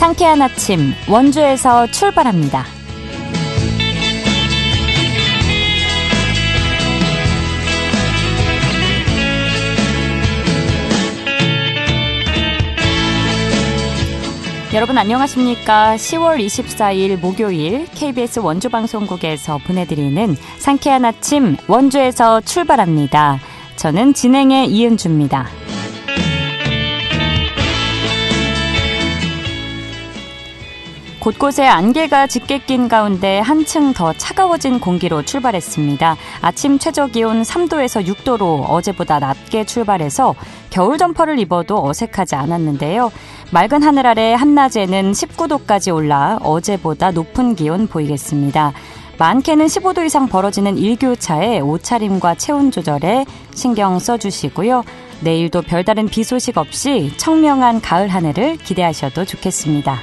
상쾌한 아침 원주에서 출발합니다. 여러분 안녕하십니까? 10월 24일 목요일 KBS 원주방송국에서 보내드리는 상쾌한 아침 원주에서 출발합니다. 저는 진행의 이은주입니다. 곳곳에 안개가 짙게 낀 가운데 한층 더 차가워진 공기로 출발했습니다. 아침 최저기온 3도에서 6도로 어제보다 낮게 출발해서 겨울 점퍼를 입어도 어색하지 않았는데요. 맑은 하늘 아래 한낮에는 19도까지 올라 어제보다 높은 기온 보이겠습니다. 많게는 15도 이상 벌어지는 일교차에 옷차림과 체온 조절에 신경 써주시고요. 내일도 별다른 비 소식 없이 청명한 가을 하늘을 기대하셔도 좋겠습니다.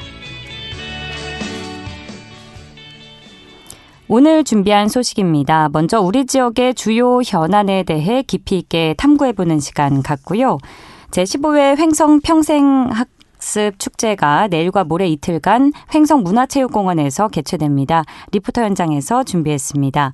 오늘 준비한 소식입니다. 먼저 우리 지역의 주요 현안에 대해 깊이 있게 탐구해보는 시간 갖고요. 제15회 횡성 평생학습 축제가 내일과 모레 이틀간 횡성 문화체육공원에서 개최됩니다. 리포터 현장에서 준비했습니다.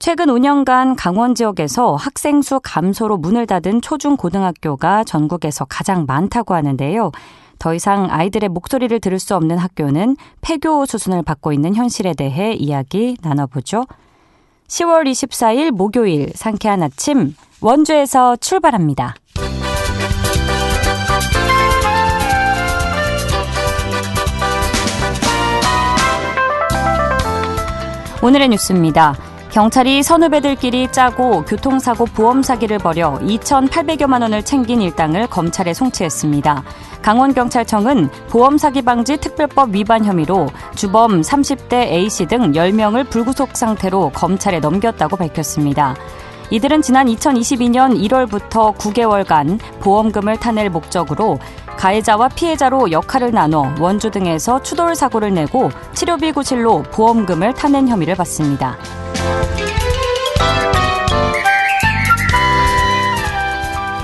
최근 5년간 강원 지역에서 학생 수 감소로 문을 닫은 초중고등학교가 전국에서 가장 많다고 하는데요. 더 이상 아이들의 목소리를 들을 수 없는 학교는 폐교 수순을 밟고 있는 현실에 대해 이야기 나눠보죠. 10월 24일 목요일 상쾌한 아침 원주에서 출발합니다. 오늘의 뉴스입니다. 경찰이 선후배들끼리 짜고 교통사고 보험 사기를 벌여 2,800여만 원을 챙긴 일당을 검찰에 송치했습니다. 강원경찰청은 보험 사기 방지 특별법 위반 혐의로 주범 30대 A씨 등 10명을 불구속 상태로 검찰에 넘겼다고 밝혔습니다. 이들은 지난 2022년 1월부터 9개월간 보험금을 타낼 목적으로 가해자와 피해자로 역할을 나눠 원주 등에서 추돌 사고를 내고 치료비 구실로 보험금을 타낸 혐의를 받습니다.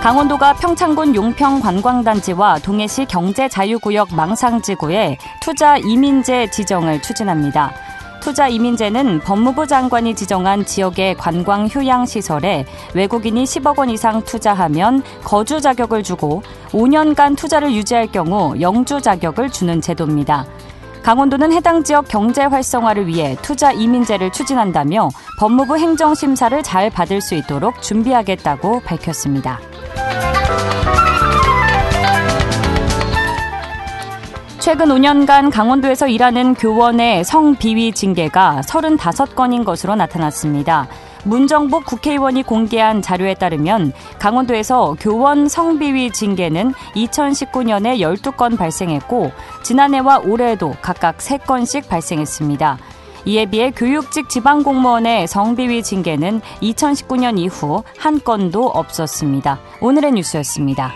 강원도가 평창군 용평 관광단지와 동해시 경제자유구역 망상지구에 투자 이민제 지정을 추진합니다. 투자 이민제는 법무부 장관이 지정한 지역의 관광 휴양시설에 외국인이 10억 원 이상 투자하면 거주 자격을 주고 5년간 투자를 유지할 경우 영주 자격을 주는 제도입니다. 강원도는 해당 지역 경제 활성화를 위해 투자 이민제를 추진한다며 법무부 행정심사를 잘 받을 수 있도록 준비하겠다고 밝혔습니다. 최근 5년간 강원도에서 일하는 교원의 성비위 징계가 35건인 것으로 나타났습니다. 문정복 국회의원이 공개한 자료에 따르면 강원도에서 교원 성비위 징계는 2019년에 12건 발생했고 지난해와 올해에도 각각 3건씩 발생했습니다. 이에 비해 교육직 지방공무원의 성비위 징계는 2019년 이후 한 건도 없었습니다. 오늘의 뉴스였습니다.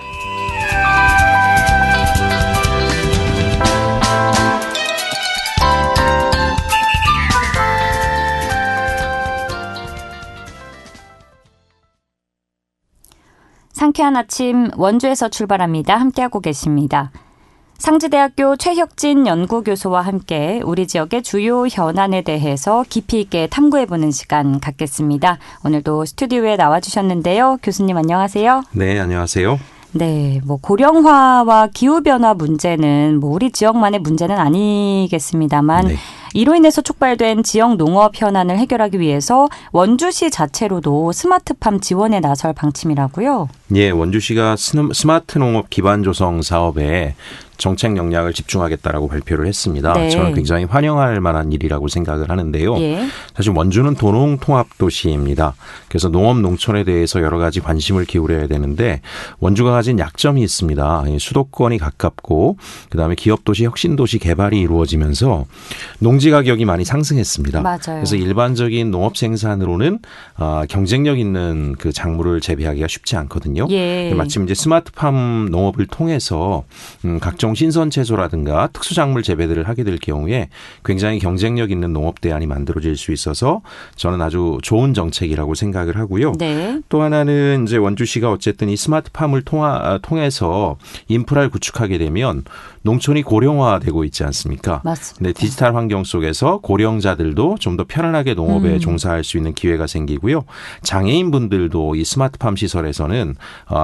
상쾌한 아침 원주에서 출발합니다. 함께하고 계십니다. 상지대학교 최혁진 연구교수와 함께 우리 지역의 주요 현안에 대해서 깊이 있게 탐구해보는 시간 갖겠습니다. 오늘도 스튜디오에 나와주셨는데요. 교수님 안녕하세요. 네, 안녕하세요. 네, 고령화와 기후변화 문제는 우리 지역만의 문제는 아니겠습니다만 네. 이로 인해서 촉발된 지역 농업 현안을 해결하기 위해서 원주시 자체로도 스마트팜 지원에 나설 방침이라고요? 예, 원주시가 스마트 농업 기반 조성 사업에 정책 역량을 집중하겠다라고 발표를 했습니다. 네. 저는 굉장히 환영할 만한 일이라고 생각을 하는데요. 예. 사실 원주는 도농통합도시입니다. 그래서 농업 농촌에 대해서 여러 가지 관심을 기울여야 되는데 원주가 가진 약점이 있습니다. 수도권이 가깝고 그다음에 기업도시 혁신도시 개발이 이루어지면서 농지 가격이 많이 상승했습니다. 맞아요. 그래서 일반적인 농업 생산으로는 경쟁력 있는 그 작물을 재배하기가 쉽지 않거든요. 예. 마침 이제 스마트팜 농업을 통해서 각종 각종 신선 채소라든가 특수작물 재배들을 하게 될 경우에 굉장히 경쟁력 있는 농업 대안이 만들어질 수 있어서 저는 아주 좋은 정책이라고 생각을 하고요. 네. 또 하나는 이제 원주시가 어쨌든 이 스마트팜을 통해서 인프라를 구축하게 되면 농촌이 고령화되고 있지 않습니까? 맞습니다. 네, 디지털 환경 속에서 고령자들도 좀 더 편안하게 농업에 종사할 수 있는 기회가 생기고요. 장애인분들도 이 스마트팜 시설에서는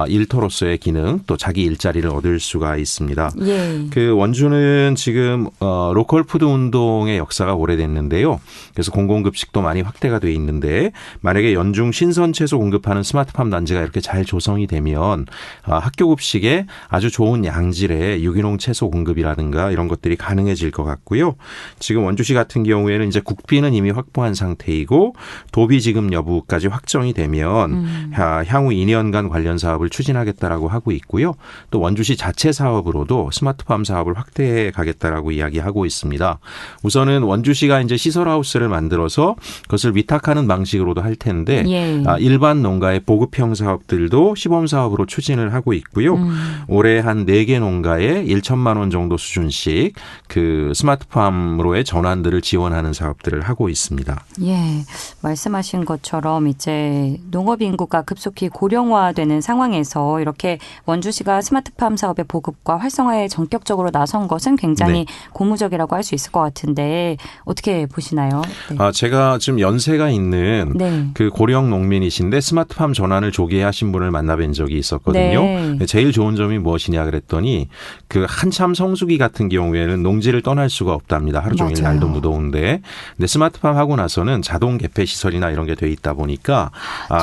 일터로서의 기능 또 자기 일자리를 얻을 수가 있습니다. 예. 그 원주는 지금 로컬 푸드 운동의 역사가 오래됐는데요. 그래서 공공급식도 많이 확대가 돼 있는데 만약에 연중 신선 채소 공급하는 스마트팜 단지가 이렇게 잘 조성이 되면 학교 급식에 아주 좋은 양질의 유기농 채소 공급이라든가 이런 것들이 가능해질 것 같고요. 지금 원주시 같은 경우에는 이제 국비는 이미 확보한 상태이고 도비 지급 여부까지 확정이 되면 향후 2년간 관련 사업을 추진하겠다라고 하고 있고요. 또 원주시 자체 사업으로도 스마트팜 사업을 확대해 가겠다라고 이야기하고 있습니다. 우선은 원주시가 이제 시설하우스를 만들어서 그것을 위탁하는 방식으로도 할 텐데 예. 일반 농가의 보급형 사업들도 시범 사업으로 추진을 하고 있고요. 올해 한 4개 농가에 1천만 원 정도 수준씩 그 스마트팜으로의 전환들을 지원하는 사업들을 하고 있습니다. 예, 말씀하신 것처럼 이제 농업 인구가 급속히 고령화되는 상황에서 이렇게 원주시가 스마트팜 사업의 보급과 활성화에 전격적으로 나선 것은 굉장히 고무적이라고 할 수 있을 것 같은데 어떻게 보시나요? 네. 제가 지금 연세가 있는 네. 그 고령 농민이신데 스마트팜 전환을 조기에 하신 분을 만나뵌 적이 있었거든요. 네. 제일 좋은 점이 무엇이냐 그랬더니 그 한참 성수기 같은 경우에는 농지를 떠날 수가 없답니다. 하루 종일 맞아요. 날도 무더운데. 근데 스마트팜 하고 나서는 자동 개폐 시설이나 이런 게 돼 있다 보니까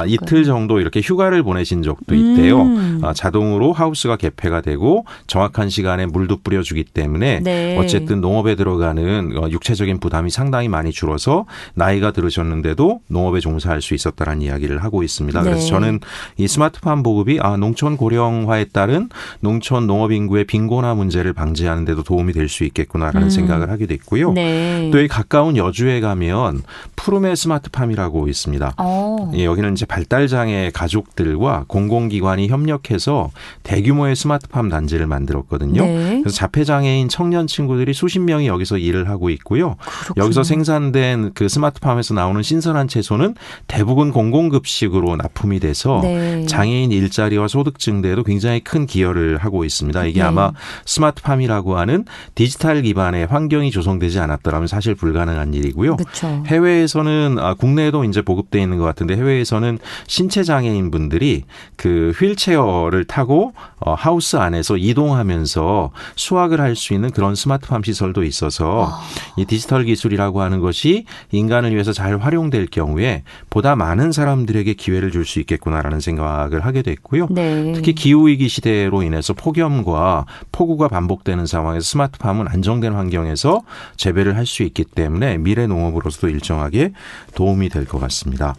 이틀 정도 이렇게 휴가를 보내신 적도 있대요. 자동으로 하우스가 개폐가 되고 정확한 시간에 물도 뿌려주기 때문에 네. 어쨌든 농업에 들어가는 육체적인 부담이 상당히 많이 줄어서 나이가 들으셨는데도 농업에 종사할 수 있었다라는 이야기를 하고 있습니다. 그래서 네. 저는 이 스마트팜 보급이 농촌 고령화에 따른 농촌 농업 인구의 빈곤화 문제를 방지하는 데도 도움이 될 수 있겠구나라는 생각을 하게 됐고요. 네. 또 이 가까운 여주에 가면 푸르메 스마트팜이라고 있습니다. 예, 여기는 이제 발달장애 가족들과 공공기관이 협력해서 대규모의 스마트팜 단지를 만들었거든요. 네. 그래서 자폐장애인 청년 친구들이 수십 명이 여기서 일을 하고 있고요. 그렇군요. 여기서 생산된 그 스마트팜에서 나오는 신선한 채소는 대부분 공공급식으로 납품이 돼서 네. 장애인 일자리와 소득 증대에도 굉장히 큰 기여를 하고 있습니다. 이게 네. 아마 스마트팜이라고 하는 디지털 기반의 환경이 조성되지 않았더라면 사실 불가능한 일이고요. 그렇죠. 해외에서는 국내에도 이제 보급돼 있는 것 같은데 해외에서는 신체 장애인 분들이 그 휠체어를 타고 하우스 안에서 이동하면서 수확을 할 수 있는 그런 스마트팜 시설도 있어서 이 디지털 기술이라고 하는 것이 인간을 위해서 잘 활용될 경우에 보다 많은 사람들에게 기회를 줄 수 있겠구나라는 생각을 하게 됐고요. 네. 특히 기후위기 시대로 인해서 폭염과 폭우가 반복되는 상황에서 스마트팜은 안정된 환경에서 재배를 할 수 있기 때문에 미래 농업으로서도 일정하게 도움이 될 것 같습니다.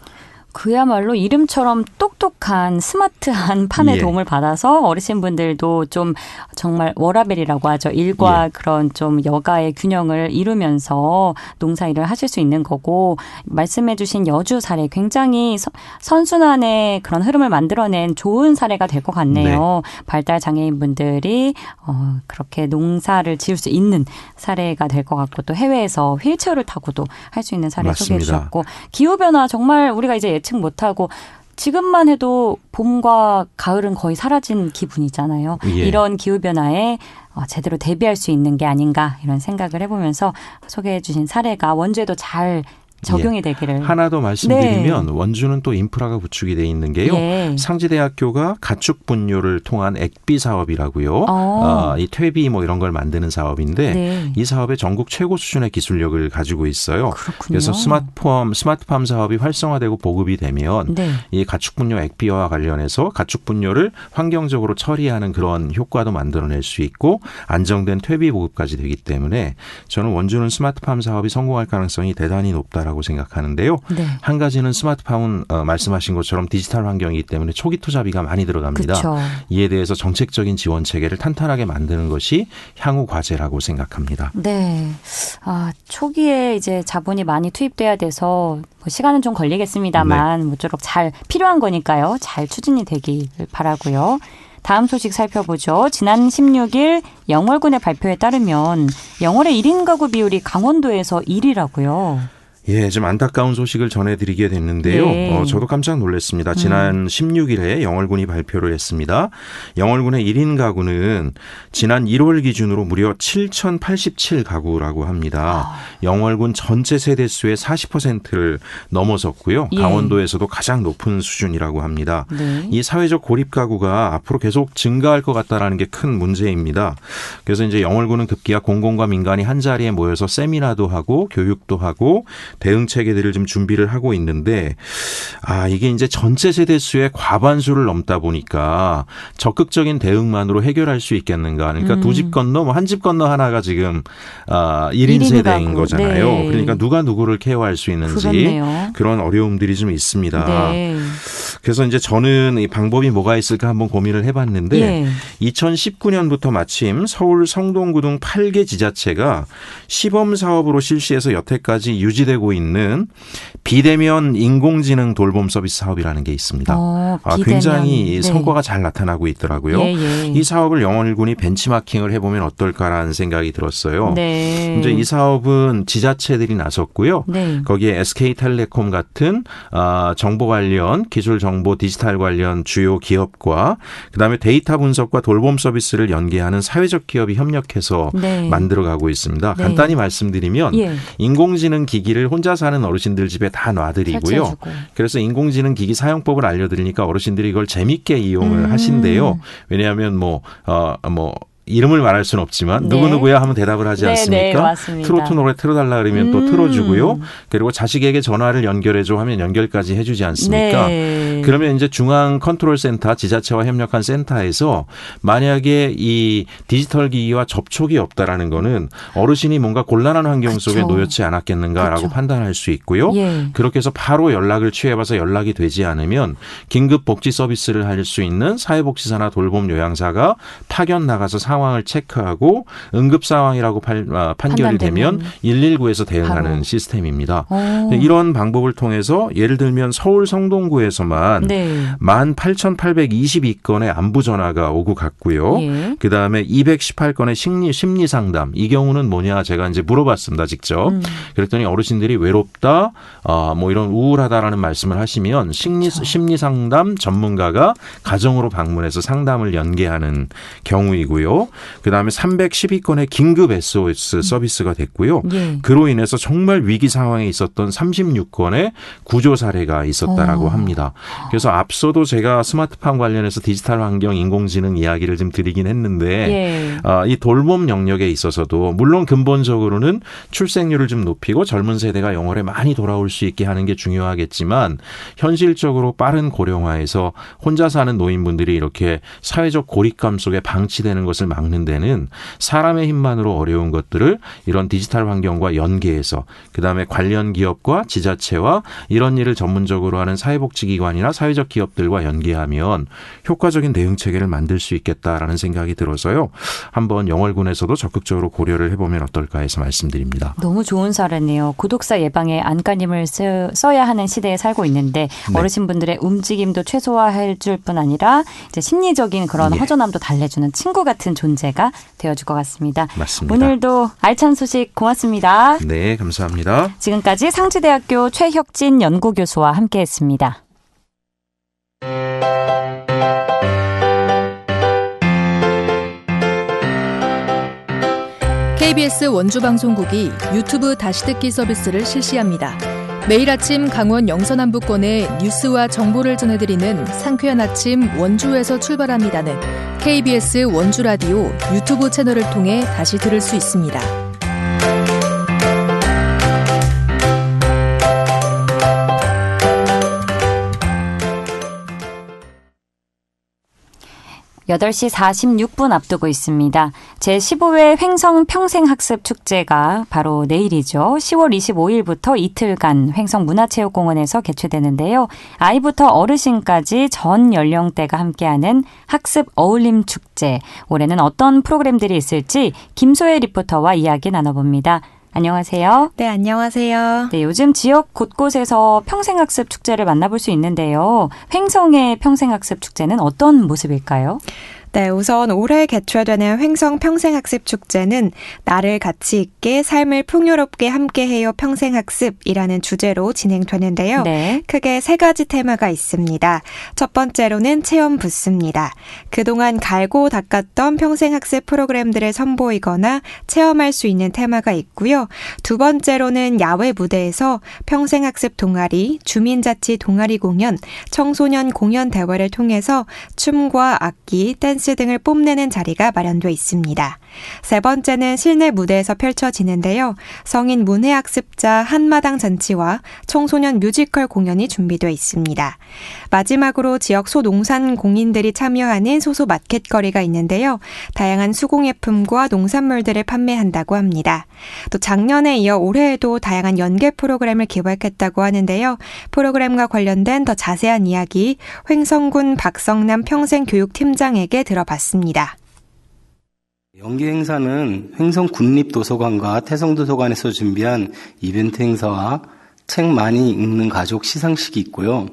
그야말로 이름처럼 똑똑한 스마트한 팜의 예. 도움을 받아서 어르신분들도 좀 정말 워라밸이라고 하죠. 일과 예. 그런 좀 여가의 균형을 이루면서 농사일을 하실 수 있는 거고 말씀해 주신 여주 사례 굉장히 선순환의 그런 흐름을 만들어낸 좋은 사례가 될 것 같네요. 발달 장애인분들이 그렇게 농사를 지을 수 있는 사례가 될 것 같고 또 해외에서 휠체어를 타고도 할 수 있는 사례 소개해 맞습니다. 주셨고 기후변화 정말 우리가 이제 예측 못하고 지금만 해도 봄과 가을은 거의 사라진 기분이잖아요. 예. 이런 기후변화에 제대로 대비할 수 있는 게 아닌가 이런 생각을 해보면서 소개해 주신 사례가 원주에도 잘 적용이 되기를. 하나 더 말씀드리면 원주는 또 인프라가 구축이 돼 있는 게요. 예. 상지대학교가 가축 분뇨를 통한 액비 사업이라고요. 이 퇴비 뭐 이런 걸 만드는 사업인데 네. 이 사업에 전국 최고 수준의 기술력을 가지고 있어요. 그렇군요. 그래서 스마트팜 사업이 활성화되고 보급이 되면 네. 이 가축 분뇨 액비와 관련해서 가축 분뇨를 환경적으로 처리하는 그런 효과도 만들어낼 수 있고 안정된 퇴비 보급까지 되기 때문에 저는 원주는 스마트팜 사업이 성공할 가능성이 대단히 높다라고 중요하다고 생각하는데요. 네. 한 가지는 스마트팜은 말씀하신 것처럼 디지털 환경이기 때문에 초기 투자비가 많이 들어갑니다. 그쵸. 이에 대해서 정책적인 지원 체계를 탄탄하게 만드는 것이 향후 과제라고 생각합니다. 네. 초기에 이제 자본이 많이 투입돼야 돼서 뭐 시간은 좀 걸리겠습니다만 모쪼록 잘 필요한 거니까요. 잘 추진이 되길 바라고요. 다음 소식 살펴보죠. 지난 16일 영월군의 발표에 따르면 영월의 1인 가구 비율이 강원도에서 1위라고요. 예, 좀 안타까운 소식을 전해드리게 됐는데요. 네. 저도 깜짝 놀랐습니다. 지난 16일에 영월군이 발표를 했습니다. 영월군의 1인 가구는 지난 1월 기준으로 무려 7,087가구라고 합니다. 영월군 전체 세대수의 40%를 넘어섰고요. 예. 강원도에서도 가장 높은 수준이라고 합니다. 네. 이 사회적 고립 가구가 앞으로 계속 증가할 것 같다라는 게 큰 문제입니다. 그래서 이제 영월군은 급기야 공공과 민간이 한 자리에 모여서 세미나도 하고 교육도 하고 대응 체계들을 좀 준비를 하고 있는데 이게 이제 전체 세대 수의 과반수를 넘다 보니까 적극적인 대응만으로 해결할 수 있겠는가. 그러니까 두 집 건너 한 집 건너 하나가 지금 1인 세대인 가구. 거잖아요. 네. 그러니까 누가 누구를 케어할 수 있는지 그렇네요. 그런 어려움들이 좀 있습니다. 네. 그래서 이제 저는 이 방법이 뭐가 있을까 한번 고민을 해봤는데 예. 2019년부터 마침 서울 성동구 등 8개 지자체가 시범 사업으로 실시해서 여태까지 유지되고 있는 비대면 인공지능 돌봄 서비스 사업이라는 게 있습니다. 비대면. 굉장히 네. 성과가 잘 나타나고 있더라고요. 예. 이 사업을 영월군이 벤치마킹을 해보면 어떨까라는 생각이 들었어요. 네. 이제 이 사업은 지자체들이 나섰고요. 네. 거기에 SK텔레콤 같은 정보 관련 기술 정보 디지털 관련 주요 기업과 그다음에 데이터 분석과 돌봄 서비스를 연계하는 사회적 기업이 협력해서 네. 만들어가고 있습니다. 네. 간단히 말씀드리면 예. 인공지능 기기를 혼자 사는 어르신들 집에 다 놔드리고요. 설치해주고. 그래서 인공지능 기기 사용법을 알려드리니까 어르신들이 이걸 재밌게 이용을 하신대요. 왜냐하면 이름을 말할 수는 없지만 네. 누구누구야 하면 대답을 하지 네, 않습니까? 네, 맞습니다. 트로트 노래 틀어달라 그러면 또 틀어주고요. 그리고 자식에게 전화를 연결해줘 하면 연결까지 해주지 않습니까? 네. 그러면 이제 중앙 컨트롤 센터, 지자체와 협력한 센터에서 만약에 이 디지털 기기와 접촉이 없다라는 거는 어르신이 뭔가 곤란한 환경 속에 그쵸. 놓여지 않았겠는가라고 그쵸. 판단할 수 있고요. 예. 그렇게 해서 바로 연락을 취해봐서 연락이 되지 않으면 긴급 복지 서비스를 할 수 있는 사회복지사나 돌봄 요양사가 파견 나가서 상황을 체크하고 응급 상황이라고 판결이 되면 119에서 대응하는 바로. 시스템입니다. 이런 방법을 통해서 예를 들면 서울 성동구에서만 네. 18,822건의 안부 전화가 오고 갔고요. 예. 그다음에 218건의 심리 상담. 이 경우는 뭐냐 제가 이제 물어봤습니다. 직접. 그랬더니 어르신들이 외롭다, 이런 우울하다라는 말씀을 하시면 심리 상담 전문가가 가정으로 방문해서 상담을 연계하는 경우이고요. 그다음에 312건의 긴급 SOS 서비스가 됐고요. 예. 그로 인해서 정말 위기 상황에 있었던 36건의 구조 사례가 있었다라고 합니다. 그래서 앞서도 제가 스마트팜 관련해서 디지털 환경 인공지능 이야기를 좀 드리긴 했는데 이 돌봄 영역에 있어서도 물론 근본적으로는 출생률을 좀 높이고 젊은 세대가 영월에 많이 돌아올 수 있게 하는 게 중요하겠지만 현실적으로 빠른 고령화에서 혼자 사는 노인분들이 이렇게 사회적 고립감 속에 방치되는 것을 막는 데는 사람의 힘만으로 어려운 것들을 이런 디지털 환경과 연계해서 그다음에 관련 기업과 지자체와 이런 일을 전문적으로 하는 사회복지기관이나 사회적 기업들과 연계하면 효과적인 대응 체계를 만들 수 있겠다라는 생각이 들어서요. 한번 영월군에서도 적극적으로 고려를 해보면 어떨까 해서 말씀드립니다. 너무 좋은 사례네요. 고독사 예방에 안간힘을 써야 하는 시대에 살고 있는데 네. 어르신분들의 움직임도 최소화해 줄 뿐 아니라 이제 심리적인 그런 허전함도 달래주는 친구 같은 존재가 되어줄 것 같습니다. 맞습니다. 오늘도 알찬 소식 고맙습니다. 네, 감사합니다. 지금까지 상지대학교 최혁진 연구교수와 함께했습니다. KBS 원주방송국이 유튜브 다시 듣기 서비스를 실시합니다. 매일 아침 강원 영서남부권의 뉴스와 정보를 전해드리는 상쾌한 아침 원주에서 출발합니다는 KBS 원주라디오 유튜브 채널을 통해 다시 들을 수 있습니다. 8시 46분 앞두고 있습니다. 제15회 횡성 평생학습축제가 바로 내일이죠. 10월 25일부터 이틀간 횡성문화체육공원에서 개최되는데요. 아이부터 어르신까지 전 연령대가 함께하는 학습 어울림 축제. 올해는 어떤 프로그램들이 있을지 김소혜 리포터와 이야기 나눠봅니다. 안녕하세요. 네, 안녕하세요. 네, 요즘 지역 곳곳에서 평생학습 축제를 만나볼 수 있는데요. 횡성의 평생학습 축제는 어떤 모습일까요? 네, 우선 올해 개최되는 횡성 평생학습 축제는 나를 가치 있게 삶을 풍요롭게 함께해요 평생학습이라는 주제로 진행되는데요. 네. 크게 3가지 테마가 있습니다. 첫 번째로는 체험 부스입니다. 그동안 갈고 닦았던 평생학습 프로그램들을 선보이거나 체험할 수 있는 테마가 있고요. 두 번째로는 야외 무대에서 평생학습 동아리, 주민자치 동아리 공연, 청소년 공연 대회를 통해서 춤과 악기, 댄스 등을 뽐내는 자리가 마련돼 있습니다. 세 번째는 실내 무대에서 펼쳐지는데요. 성인 문해학습자 한마당 잔치와 청소년 뮤지컬 공연이 준비되어 있습니다. 마지막으로 지역 소농산 공인들이 참여하는 소소 마켓거리가 있는데요. 다양한 수공예품과 농산물들을 판매한다고 합니다. 또 작년에 이어 올해에도 다양한 연계 프로그램을 기획했다고 하는데요. 프로그램과 관련된 더 자세한 이야기 횡성군 박성남 평생교육팀장에게 들어봤습니다. 연계 행사는 횡성 국립도서관과 태성도서관에서 준비한 이벤트 행사와 책 많이 읽는 가족 시상식이 있고요.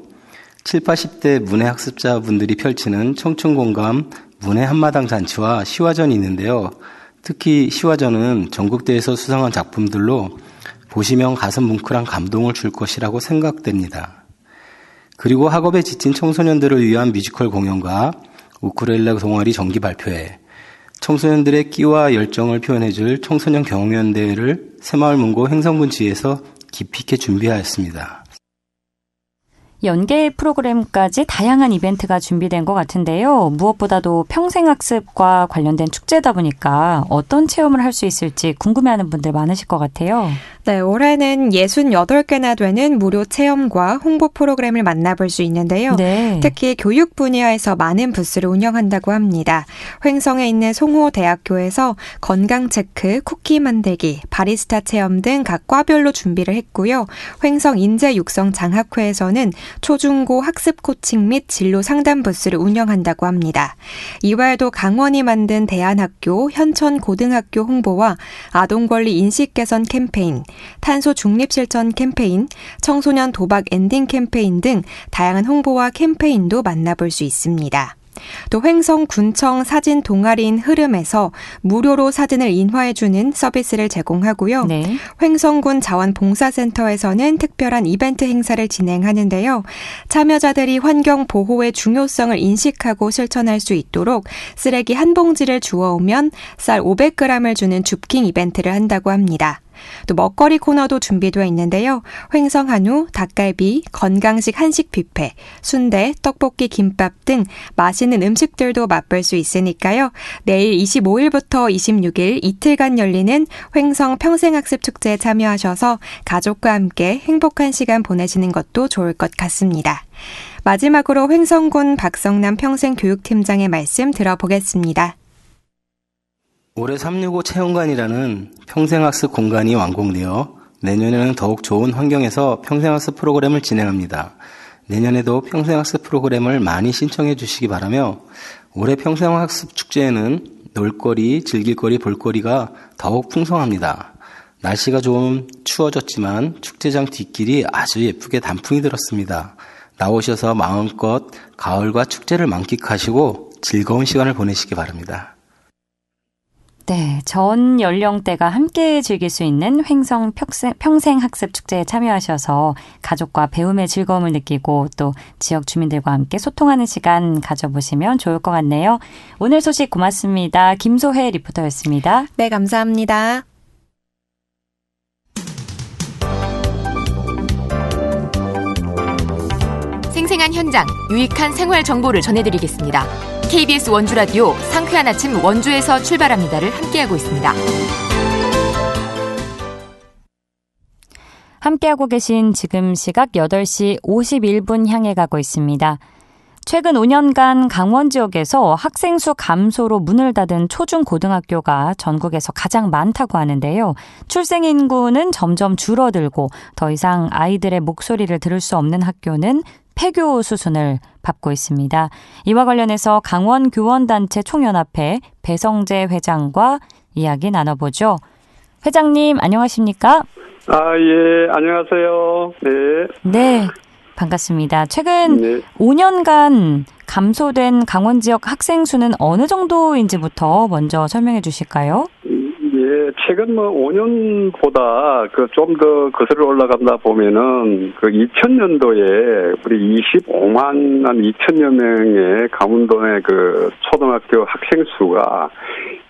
7, 80대 문해학습자분들이 펼치는 청춘공감 문해 한마당 잔치와 시화전이 있는데요. 특히 시화전은 전국대회에서 수상한 작품들로 보시면 가슴 뭉클한 감동을 줄 것이라고 생각됩니다. 그리고 학업에 지친 청소년들을 위한 뮤지컬 공연과 우쿨렐레 동아리 정기 발표회, 청소년들의 끼와 열정을 표현해줄 청소년 경연대회를 새마을문고 횡성군 지에서 깊이 있게 준비하였습니다. 연계 프로그램까지 다양한 이벤트가 준비된 것 같은데요. 무엇보다도 평생학습과 관련된 축제다 보니까 어떤 체험을 할 수 있을지 궁금해하는 분들 많으실 것 같아요. 네, 올해는 68개나 되는 무료 체험과 홍보 프로그램을 만나볼 수 있는데요. 네. 특히 교육 분야에서 많은 부스를 운영한다고 합니다. 횡성에 있는 송호대학교에서 건강체크, 쿠키 만들기, 바리스타 체험 등 각 과별로 준비를 했고요. 횡성 인재육성장학회에서는 초중고 학습 코칭 및 진로 상담 부스를 운영한다고 합니다. 이외에도 강원이 만든 대안학교, 현천고등학교 홍보와 아동권리 인식 개선 캠페인, 탄소 중립 실천 캠페인, 청소년 도박 엔딩 캠페인 등 다양한 홍보와 캠페인도 만나볼 수 있습니다. 또 횡성군청 사진 동아리인 흐름에서 무료로 사진을 인화해주는 서비스를 제공하고요. 네. 횡성군 자원봉사센터에서는 특별한 이벤트 행사를 진행하는데요. 참여자들이 환경 보호의 중요성을 인식하고 실천할 수 있도록 쓰레기 한 봉지를 주워오면 쌀 500g을 주는 줍킹 이벤트를 한다고 합니다. 또 먹거리 코너도 준비되어 있는데요. 횡성 한우, 닭갈비, 건강식 한식 뷔페, 순대, 떡볶이, 김밥 등 맛있는 음식들도 맛볼 수 있으니까요. 내일 25일부터 26일 이틀간 열리는 횡성 평생학습 축제에 참여하셔서 가족과 함께 행복한 시간 보내시는 것도 좋을 것 같습니다. 마지막으로 횡성군 박성남 평생교육팀장의 말씀 들어보겠습니다. 올해 365 체험관이라는 평생학습 공간이 완공되어 내년에는 더욱 좋은 환경에서 평생학습 프로그램을 진행합니다. 내년에도 평생학습 프로그램을 많이 신청해 주시기 바라며 올해 평생학습 축제에는 놀거리, 즐길거리, 볼거리가 더욱 풍성합니다. 날씨가 좀 추워졌지만 축제장 뒷길이 아주 예쁘게 단풍이 들었습니다. 나오셔서 마음껏 가을과 축제를 만끽하시고 즐거운 시간을 보내시기 바랍니다. 네, 전 연령대가 함께 즐길 수 있는 횡성 평생학습 축제에 참여하셔서 가족과 배움의 즐거움을 느끼고 또 지역 주민들과 함께 소통하는 시간 가져보시면 좋을 것 같네요. 오늘 소식 고맙습니다. 김소혜 리포터였습니다. 네, 감사합니다. 생생한 현장, 유익한 생활 정보를 전해드리겠습니다. KBS 원주라디오 상쾌한 아침 원주에서 출발합니다를 함께하고 있습니다. 함께하고 계신 지금 시각 8시 51분 향해 가고 있습니다. 최근 5년간 강원 지역에서 학생 수 감소로 문을 닫은 초중고등학교가 전국에서 가장 많다고 하는데요. 출생 인구는 점점 줄어들고 더 이상 아이들의 목소리를 들을 수 없는 학교는 폐교 수순을 밟고 있습니다. 이와 관련해서 강원 교원단체 총연합회 배성재 회장과 이야기 나눠보죠. 회장님 안녕하십니까? 예, 안녕하세요. 네. 네, 반갑습니다. 최근 네. 5년간 감소된 강원 지역 학생 수는 어느 정도인지부터 먼저 설명해 주실까요? 예, 최근 5년보다 좀 더 거슬러 올라간다 보면은 2000년도에 우리 25만 한 2천여 명의 강원도 내 초등학교 학생 수가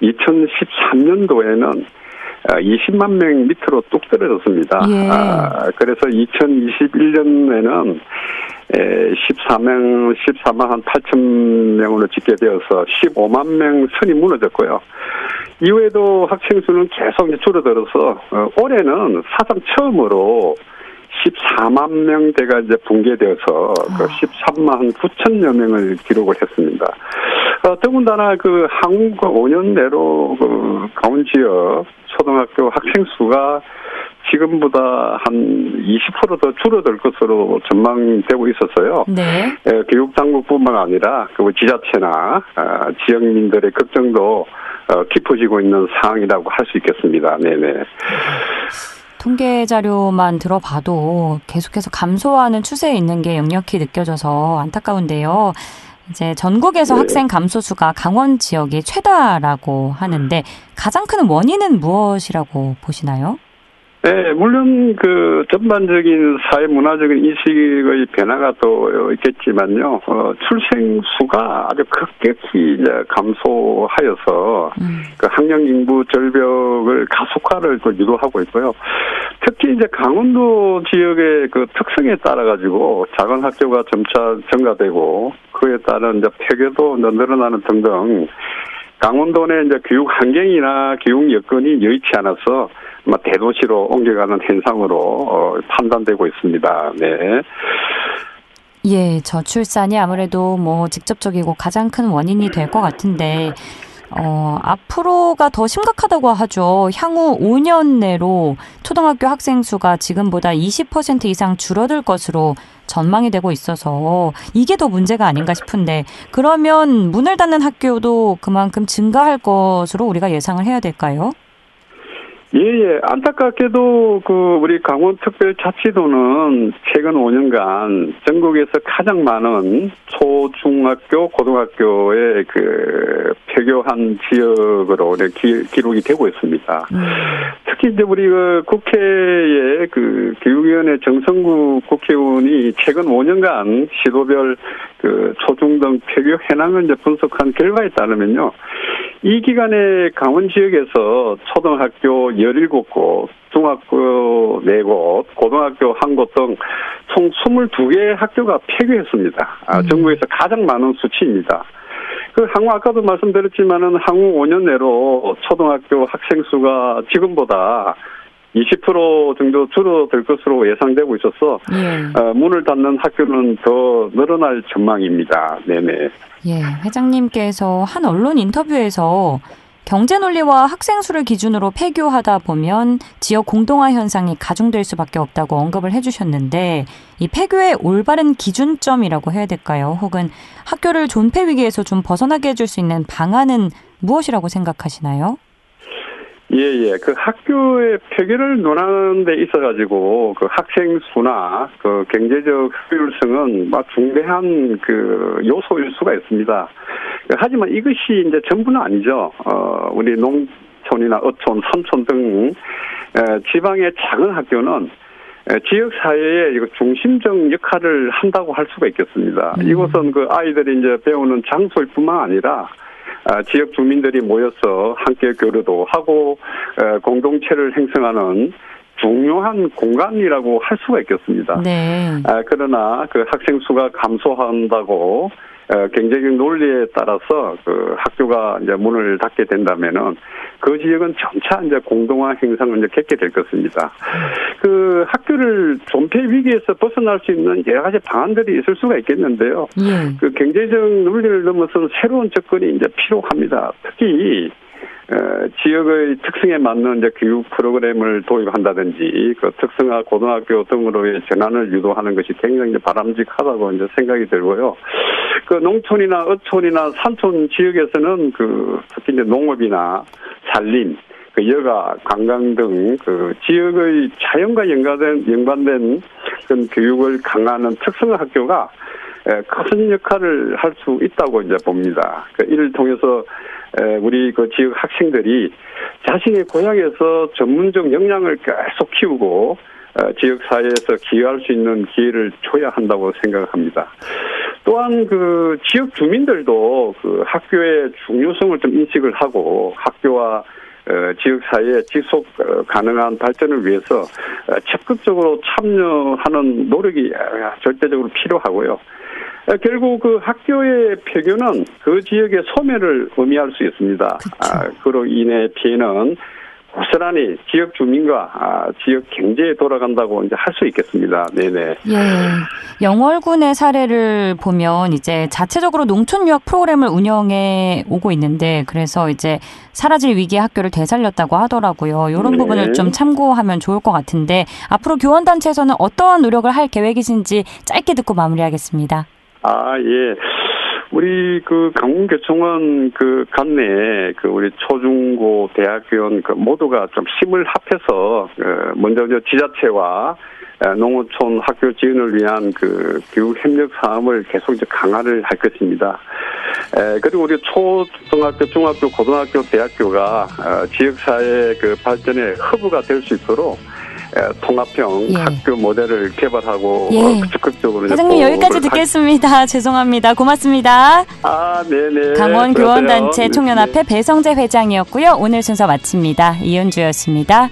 2013년도에는 20만 명 밑으로 뚝 떨어졌습니다. 예. 그래서 2021년에는 14만 한 8천 명으로 집계 되어서 15만 명 선이 무너졌고요. 이후에도 학생 수는 계속 줄어들어서 올해는 사상 처음으로 14만 명대가 이제 붕괴되어서 13만 9천여 명을 기록을 했습니다. 더군다나 한국 5년 내로 강원 지역 초등학교 학생 수가 지금보다 한 20% 더 줄어들 것으로 전망되고 있었어요. 네. 교육당국뿐만 아니라 지자체나 지역민들의 걱정도 깊어지고 있는 상황이라고 할 수 있겠습니다. 네네. 통계 자료만 들어봐도 계속해서 감소하는 추세에 있는 게 역력히 느껴져서 안타까운데요. 이제 전국에서 네. 학생 감소 수가 강원 지역이 최다라고 하는데 가장 큰 원인은 무엇이라고 보시나요? 네, 물론 전반적인 사회 문화적인 인식의 변화가 또 있겠지만요. 출생 수가 아주 급격히 이제 감소하여서 학령 인구 절벽을 가속화를 또 유도하고 있고요. 특히 이제 강원도 지역의 특성에 따라 가지고 작은 학교가 점차 증가되고 그에 따른 이제 폐교도 늘어나는 등등 강원도 내 이제 교육 환경이나 교육 여건이 여의치 않아서 대도시로 옮겨가는 현상으로 판단되고 있습니다. 네. 예, 저출산이 아무래도 직접적이고 가장 큰 원인이 될 것 같은데, 앞으로가 더 심각하다고 하죠. 향후 5년 내로 초등학교 학생 수가 지금보다 20% 이상 줄어들 것으로 전망이 되고 있어서 이게 더 문제가 아닌가 싶은데, 그러면 문을 닫는 학교도 그만큼 증가할 것으로 우리가 예상을 해야 될까요? 예. 안타깝게도 우리 강원특별자치도는 최근 5년간 전국에서 가장 많은 초중학교, 고등학교의 폐교한 지역으로 기록이 되고 있습니다. 특히 이제 우리 국회의 교육위원회 정성국 국회의원이 최근 5년간 시도별 초중등 폐교 현황을 이제 분석한 결과에 따르면요. 이 기간에 강원 지역에서 초등학교 17곳, 중학교 4곳, 고등학교 1곳 등 총 22개의 학교가 폐교했습니다. 전국에서 가장 많은 수치입니다. 향후 아까도 말씀드렸지만은 향후 5년 내로 초등학교 학생 수가 지금보다 20% 정도 줄어들 것으로 예상되고 있어서 문을 닫는 학교는 더 늘어날 전망입니다. 네네. 예, 회장님께서 한 언론 인터뷰에서 경제 논리와 학생 수를 기준으로 폐교하다 보면 지역 공동화 현상이 가중될 수밖에 없다고 언급을 해주셨는데 이 폐교의 올바른 기준점이라고 해야 될까요? 혹은 학교를 존폐 위기에서 좀 벗어나게 해줄 수 있는 방안은 무엇이라고 생각하시나요? 예. 학교의 폐교를 논하는 데 있어가지고, 학생 수나, 경제적 효율성은 중대한 요소일 수가 있습니다. 하지만 이것이 이제 전부는 아니죠. 우리 농촌이나 어촌, 삼촌 등, 지방의 작은 학교는 지역사회의 중심적 역할을 한다고 할 수가 있겠습니다. 이곳은 아이들이 이제 배우는 장소일 뿐만 아니라, 지역 주민들이 모여서 함께 교류도 하고 공동체를 형성하는 중요한 공간이라고 할 수가 있겠습니다. 네. 그러나 학생 수가 감소한다고 경제적 논리에 따라서 그 학교가 이제 문을 닫게 된다면은 그 지역은 점차 이제 공동화 행상을 이제 겪게 될 것입니다. 그 학교를 존폐 위기에서 벗어날 수 있는 여러 가지 방안들이 있을 수가 있겠는데요. 그 경제적 논리를 넘어서는 새로운 접근이 이제 필요합니다. 특히 지역의 특성에 맞는 이제 교육 프로그램을 도입한다든지 그 특성화 고등학교 등으로의 전환을 유도하는 것이 굉장히 바람직하다고 이제 생각이 들고요. 그 농촌이나 어촌이나 산촌 지역에서는 그 특히 이제 농업이나 산림, 그 여가, 관광 등 그 지역의 자연과 연관된 그런 교육을 강화하는 특성화 학교가 큰 역할을 할 수 있다고 이제 봅니다. 이를 통해서 우리 그 지역 학생들이 자신의 고향에서 전문적 역량을 계속 키우고 지역 사회에서 기여할 수 있는 기회를 줘야 한다고 생각합니다. 또한 그 지역 주민들도 그 학교의 중요성을 좀 인식을 하고 학교와 지역 사회의 지속 가능한 발전을 위해서 적극적으로 참여하는 노력이 절대적으로 필요하고요. 결국 그 학교의 폐교는 그 지역의 소멸을 의미할 수 있습니다. 그로 인해 피해는 고스란히 지역 주민과 지역 경제에 돌아간다고 이제 할 수 있겠습니다. 네네. 예. 영월군의 사례를 보면 이제 자체적으로 농촌 유학 프로그램을 운영해 오고 있는데 그래서 이제 사라질 위기의 학교를 되살렸다고 하더라고요. 이런 부분을 좀 참고하면 좋을 것 같은데 앞으로 교원단체에서는 어떠한 노력을 할 계획이신지 짧게 듣고 마무리하겠습니다. 예. 우리 그 강원교총은 그 관내에 그 우리 초중고 대학교원 그 모두가 좀 힘을 합해서 먼저 지자체와 농어촌 학교 지원을 위한 그 교육 협력 사업을 계속 이제 강화를 할 것입니다. 그리고 우리 초등학교, 중학교, 고등학교, 대학교가 지역사회 그 발전의 허브가 될 수 있도록 통합형 학교 모델을 개발하고 적극적으로 회장님 여기까지 듣겠습니다. 죄송합니다. 고맙습니다. 네네. 강원 교원단체 총연합회 배성재 회장이었고요. 오늘 순서 마칩니다. 이은주였습니다.